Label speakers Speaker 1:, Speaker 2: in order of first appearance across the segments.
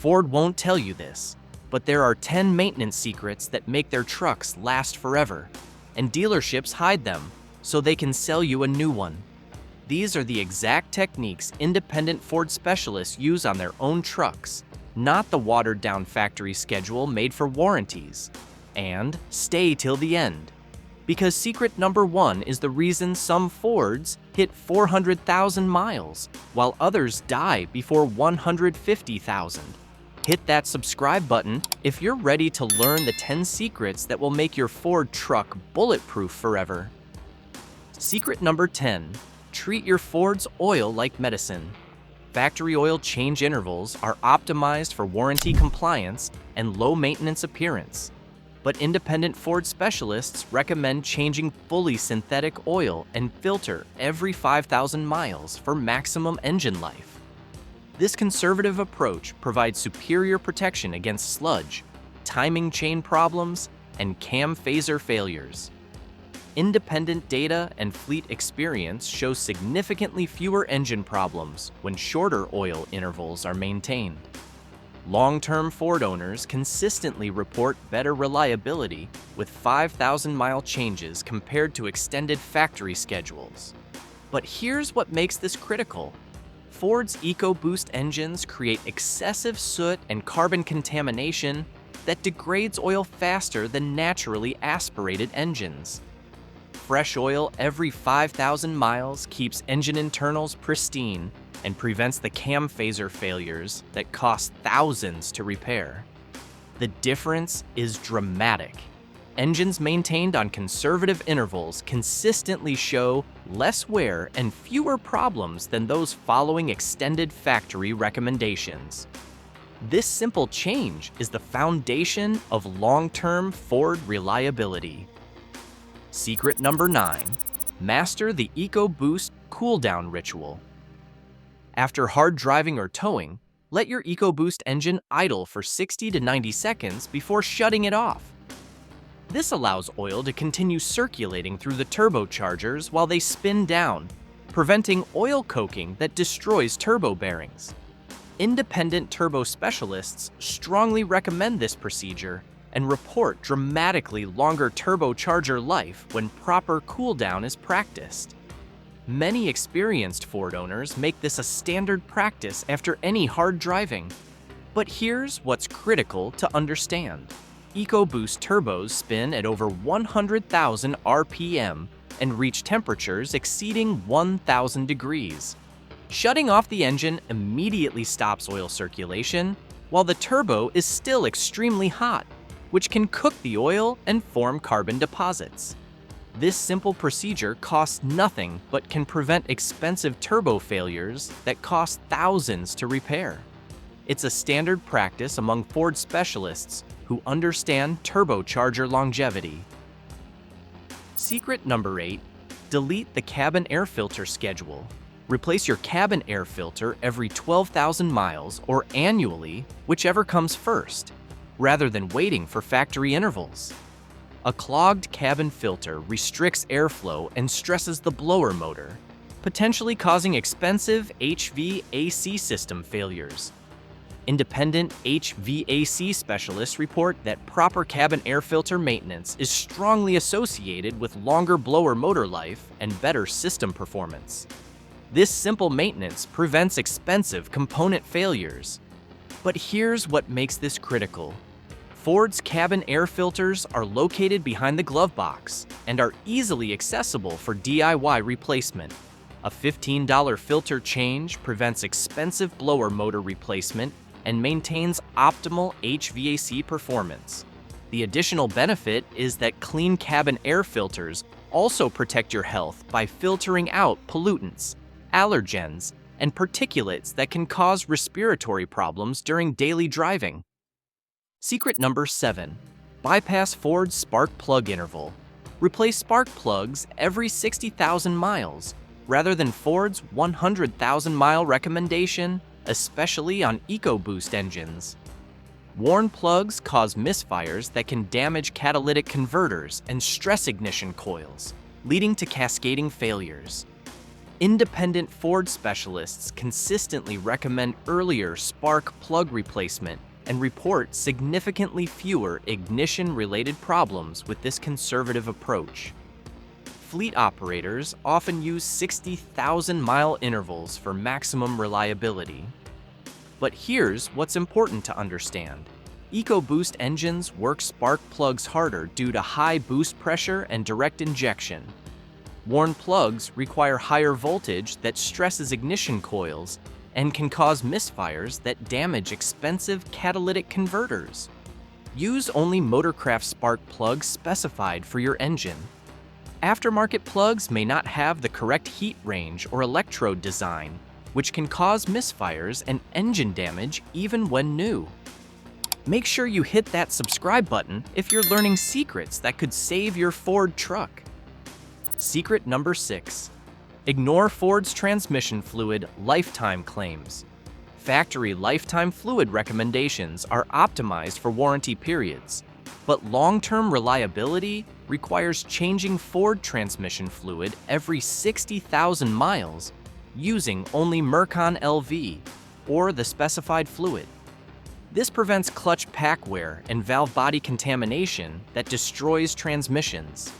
Speaker 1: Ford won't tell you this, but there are 10 maintenance secrets that make their trucks last forever, and dealerships hide them so they can sell you a new one. These are the exact techniques independent Ford specialists use on their own trucks, not the watered-down factory schedule made for warranties. And stay till the end, because secret number 1 is the reason some Fords hit 400,000 miles, while others die before 150,000. Hit that subscribe button if you're ready to learn the 10 secrets that will make your Ford truck bulletproof forever. Secret number 10. Treat your Ford's oil like medicine. Factory oil change intervals are optimized for warranty compliance and low maintenance appearance. But independent Ford specialists recommend changing fully synthetic oil and filter every 5,000 miles for maximum engine life. This conservative approach provides superior protection against sludge, timing chain problems, and cam phaser failures. Independent data and fleet experience show significantly fewer engine problems when shorter oil intervals are maintained. Long-term Ford owners consistently report better reliability with 5,000-mile changes compared to extended factory schedules. But here's what makes this critical. Ford's EcoBoost engines create excessive soot and carbon contamination that degrades oil faster than naturally aspirated engines. Fresh oil every 5,000 miles keeps engine internals pristine and prevents the cam phaser failures that cost thousands to repair. The difference is dramatic. Engines maintained on conservative intervals consistently show less wear and fewer problems than those following extended factory recommendations. This simple change is the foundation of long-term Ford reliability. Secret number 9. Master the EcoBoost cool-down ritual. After hard driving or towing, let your EcoBoost engine idle for 60 to 90 seconds before shutting it off. This allows oil to continue circulating through the turbochargers while they spin down, preventing oil coking that destroys turbo bearings. Independent turbo specialists strongly recommend this procedure and report dramatically longer turbocharger life when proper cool-down is practiced. Many experienced Ford owners make this a standard practice after any hard driving. But here's what's critical to understand. EcoBoost turbos spin at over 100,000 RPM and reach temperatures exceeding 1,000 degrees. Shutting off the engine immediately stops oil circulation, while the turbo is still extremely hot, which can cook the oil and form carbon deposits. This simple procedure costs nothing but can prevent expensive turbo failures that cost thousands to repair. It's a standard practice among Ford specialists who understand turbocharger longevity. Secret number 8. Delete the cabin air filter schedule. Replace your cabin air filter every 12,000 miles or annually, whichever comes first, rather than waiting for factory intervals. A clogged cabin filter restricts airflow and stresses the blower motor, potentially causing expensive HVAC system failures. Independent HVAC specialists report that proper cabin air filter maintenance is strongly associated with longer blower motor life and better system performance. This simple maintenance prevents expensive component failures. But here's what makes this critical. Ford's cabin air filters are located behind the glove box and are easily accessible for DIY replacement. A $15 filter change prevents expensive blower motor replacement and maintains optimal HVAC performance. The additional benefit is that clean cabin air filters also protect your health by filtering out pollutants, allergens, and particulates that can cause respiratory problems during daily driving. Secret number 7. Bypass Ford's spark plug interval. Replace spark plugs every 60,000 miles, rather than Ford's 100,000-mile recommendation, especially on EcoBoost engines. Worn plugs cause misfires that can damage catalytic converters and stress ignition coils, leading to cascading failures. Independent Ford specialists consistently recommend earlier spark plug replacement and report significantly fewer ignition-related problems with this conservative approach. Fleet operators often use 60,000-mile intervals for maximum reliability. But here's what's important to understand. EcoBoost engines work spark plugs harder due to high boost pressure and direct injection. Worn plugs require higher voltage that stresses ignition coils and can cause misfires that damage expensive catalytic converters. Use only Motorcraft spark plugs specified for your engine. Aftermarket plugs may not have the correct heat range or electrode design, which can cause misfires and engine damage even when new. Make sure you hit that subscribe button if you're learning secrets that could save your Ford truck. Secret number 6. Ignore Ford's transmission fluid lifetime claims. Factory lifetime fluid recommendations are optimized for warranty periods, but long-term reliability requires changing Ford transmission fluid every 60,000 miles using only Mercon LV or the specified fluid. This prevents clutch pack wear and valve body contamination that destroys transmissions.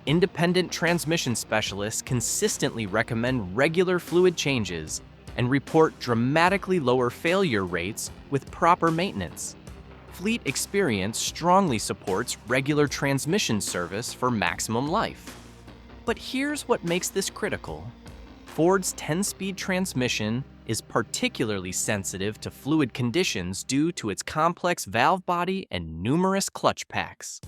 Speaker 1: Independent transmission specialists consistently recommend regular fluid changes and report dramatically lower failure rates with proper maintenance. Fleet experience strongly supports regular transmission service for maximum life. But here's what makes this critical. Ford's 10-speed transmission is particularly sensitive to fluid conditions due to its complex valve body and numerous clutch packs.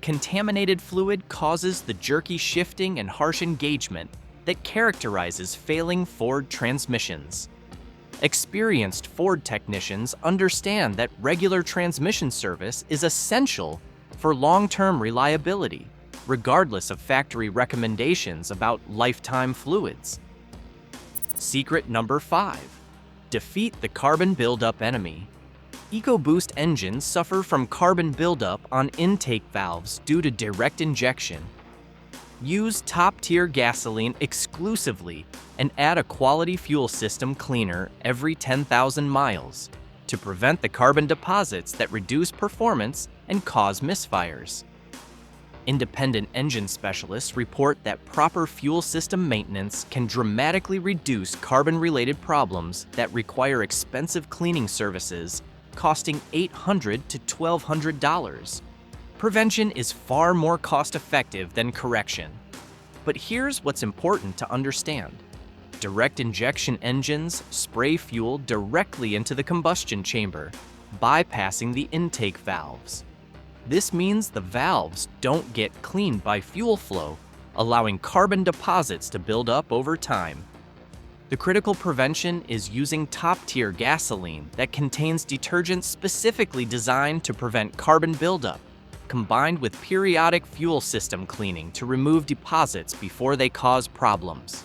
Speaker 1: Contaminated fluid causes the jerky shifting and harsh engagement that characterizes failing Ford transmissions. Experienced Ford technicians understand that regular transmission service is essential for long-term reliability, regardless of factory recommendations about lifetime fluids. Secret number 5. Defeat the carbon buildup enemy. EcoBoost engines suffer from carbon buildup on intake valves due to direct injection. Use top-tier gasoline exclusively and add a quality fuel system cleaner every 10,000 miles to prevent the carbon deposits that reduce performance and cause misfires. Independent engine specialists report that proper fuel system maintenance can dramatically reduce carbon-related problems that require expensive cleaning services costing $800 to $1,200. Prevention is far more cost-effective than correction. But here's what's important to understand. Direct injection engines spray fuel directly into the combustion chamber, bypassing the intake valves. This means the valves don't get cleaned by fuel flow, allowing carbon deposits to build up over time. The critical prevention is using top-tier gasoline that contains detergents specifically designed to prevent carbon buildup, combined with periodic fuel system cleaning to remove deposits before they cause problems.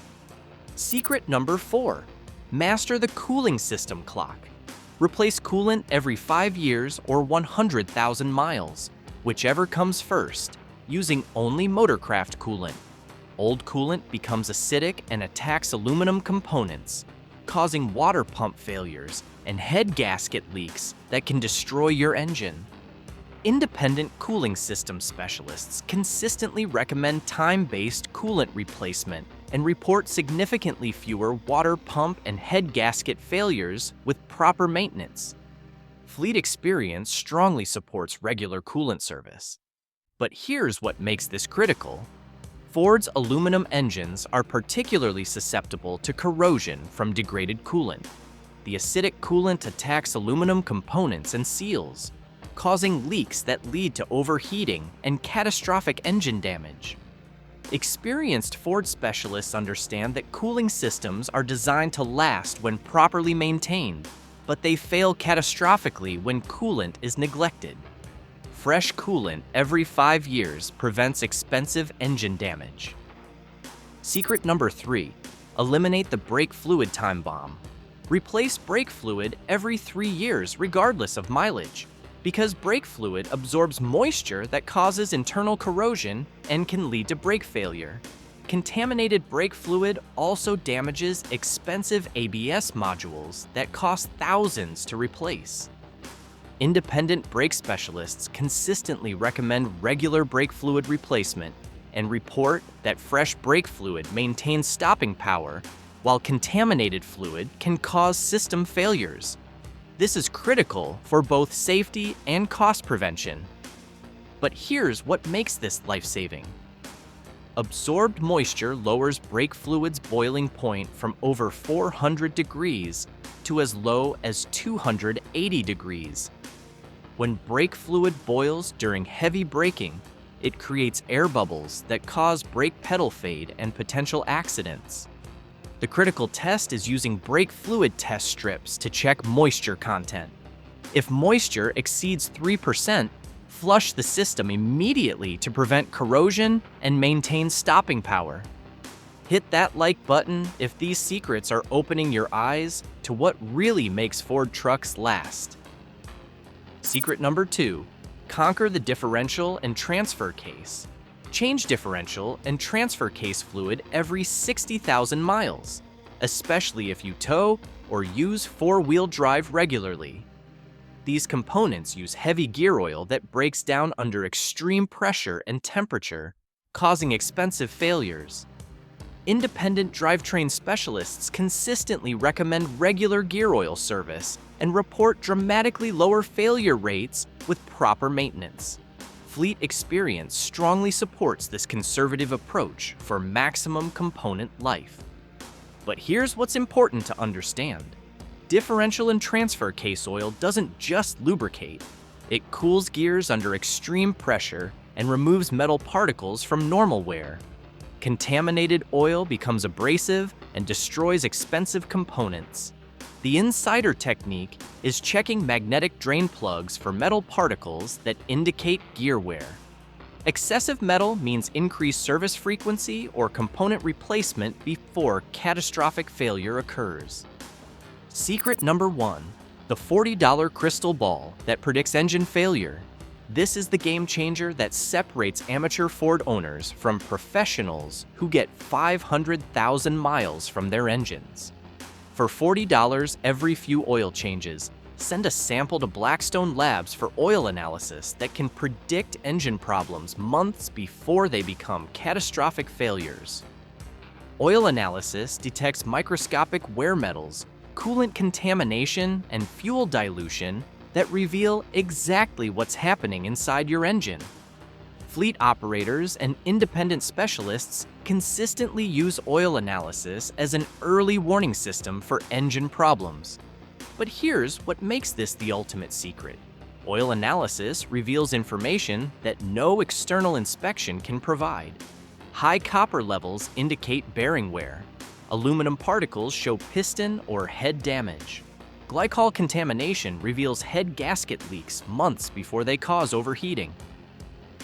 Speaker 1: Secret number 4. Master the cooling system clock. Replace coolant every 5 years or 100,000 miles, whichever comes first, using only Motorcraft coolant. Old coolant becomes acidic and attacks aluminum components, causing water pump failures and head gasket leaks that can destroy your engine. Independent cooling system specialists consistently recommend time-based coolant replacement and report significantly fewer water pump and head gasket failures with proper maintenance. Fleet experience strongly supports regular coolant service. But here's what makes this critical. Ford's aluminum engines are particularly susceptible to corrosion from degraded coolant. The acidic coolant attacks aluminum components and seals, causing leaks that lead to overheating and catastrophic engine damage. Experienced Ford specialists understand that cooling systems are designed to last when properly maintained, but they fail catastrophically when coolant is neglected. Fresh coolant every 5 years prevents expensive engine damage. Secret number 3. Eliminate the brake fluid time bomb. Replace brake fluid every 3 years regardless of mileage, because brake fluid absorbs moisture that causes internal corrosion and can lead to brake failure. Contaminated brake fluid also damages expensive ABS modules that cost thousands to replace. Independent brake specialists consistently recommend regular brake fluid replacement and report that fresh brake fluid maintains stopping power, while contaminated fluid can cause system failures. This is critical for both safety and cost prevention. But here's what makes this life-saving. Absorbed moisture lowers brake fluid's boiling point from over 400 degrees to as low as 280 degrees. When brake fluid boils during heavy braking, it creates air bubbles that cause brake pedal fade and potential accidents. The critical test is using brake fluid test strips to check moisture content. If moisture exceeds 3%, flush the system immediately to prevent corrosion and maintain stopping power. Hit that like button if these secrets are opening your eyes to what really makes Ford trucks last. Secret number 2, conquer the differential and transfer case. Change differential and transfer case fluid every 60,000 miles, especially if you tow or use four-wheel drive regularly. These components use heavy gear oil that breaks down under extreme pressure and temperature, causing expensive failures. Independent drivetrain specialists consistently recommend regular gear oil service and report dramatically lower failure rates with proper maintenance. Fleet experience strongly supports this conservative approach for maximum component life. But here's what's important to understand. Differential and transfer case oil doesn't just lubricate. It cools gears under extreme pressure and removes metal particles from normal wear. Contaminated oil becomes abrasive and destroys expensive components. The insider technique is checking magnetic drain plugs for metal particles that indicate gear wear. Excessive metal means increased service frequency or component replacement before catastrophic failure occurs. Secret number 1, the $40 crystal ball that predicts engine failure. This is the game changer that separates amateur Ford owners from professionals who get 500,000 miles from their engines. For $40 every few oil changes, send a sample to Blackstone Labs for oil analysis that can predict engine problems months before they become catastrophic failures. Oil analysis detects microscopic wear metals, coolant contamination, and fuel dilution that reveal exactly what's happening inside your engine. Fleet operators and independent specialists consistently use oil analysis as an early warning system for engine problems. But here's what makes this the ultimate secret. Oil analysis reveals information that no external inspection can provide. High copper levels indicate bearing wear. Aluminum particles show piston or head damage. Glycol contamination reveals head gasket leaks months before they cause overheating.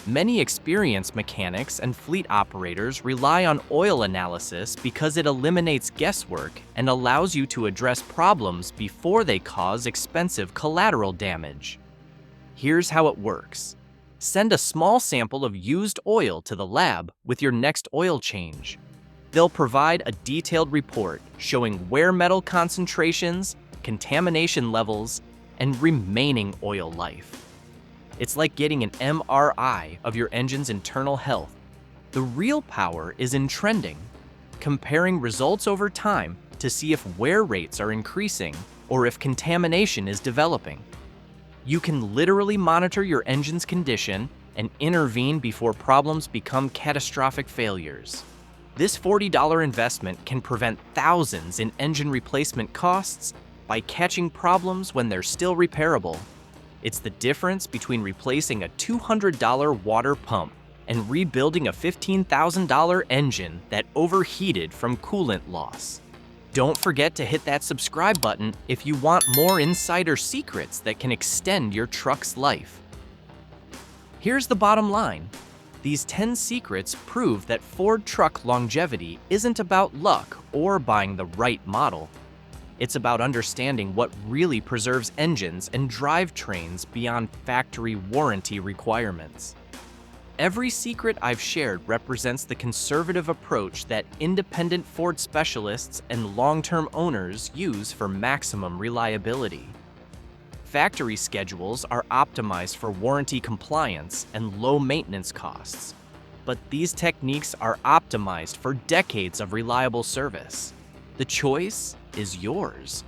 Speaker 1: Many experienced mechanics and fleet operators rely on oil analysis because it eliminates guesswork and allows you to address problems before they cause expensive collateral damage. Here's how it works. Send a small sample of used oil to the lab with your next oil change. They'll provide a detailed report showing wear metal concentrations, contamination levels, and remaining oil life. It's like getting an MRI of your engine's internal health. The real power is in trending, comparing results over time to see if wear rates are increasing or if contamination is developing. You can literally monitor your engine's condition and intervene before problems become catastrophic failures. This $40 investment can prevent thousands in engine replacement costs by catching problems when they're still repairable. It's the difference between replacing a $200 water pump and rebuilding a $15,000 engine that overheated from coolant loss. Don't forget to hit that subscribe button if you want more insider secrets that can extend your truck's life. Here's the bottom line. These 10 secrets prove that Ford truck longevity isn't about luck or buying the right model. It's about understanding what really preserves engines and drivetrains beyond factory warranty requirements. Every secret I've shared represents the conservative approach that independent Ford specialists and long-term owners use for maximum reliability. Factory schedules are optimized for warranty compliance and low maintenance costs, but these techniques are optimized for decades of reliable service. The choice is yours.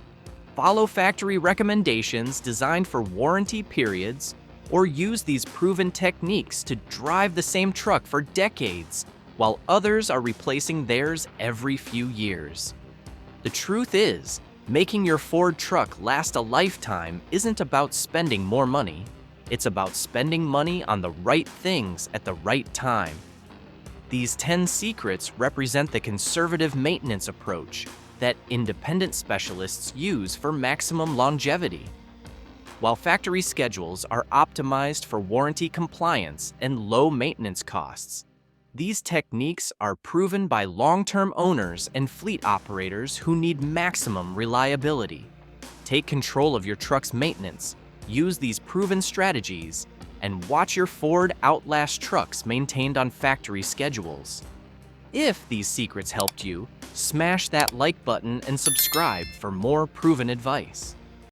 Speaker 1: Follow factory recommendations designed for warranty periods, or use these proven techniques to drive the same truck for decades, while others are replacing theirs every few years. The truth is, making your Ford truck last a lifetime isn't about spending more money. It's about spending money on the right things at the right time. These 10 secrets represent the conservative maintenance approach that independent specialists use for maximum longevity. While factory schedules are optimized for warranty compliance and low maintenance costs, these techniques are proven by long-term owners and fleet operators who need maximum reliability. Take control of your truck's maintenance, use these proven strategies, and watch your Ford outlast trucks maintained on factory schedules. If these secrets helped you, smash that like button and subscribe for more proven advice.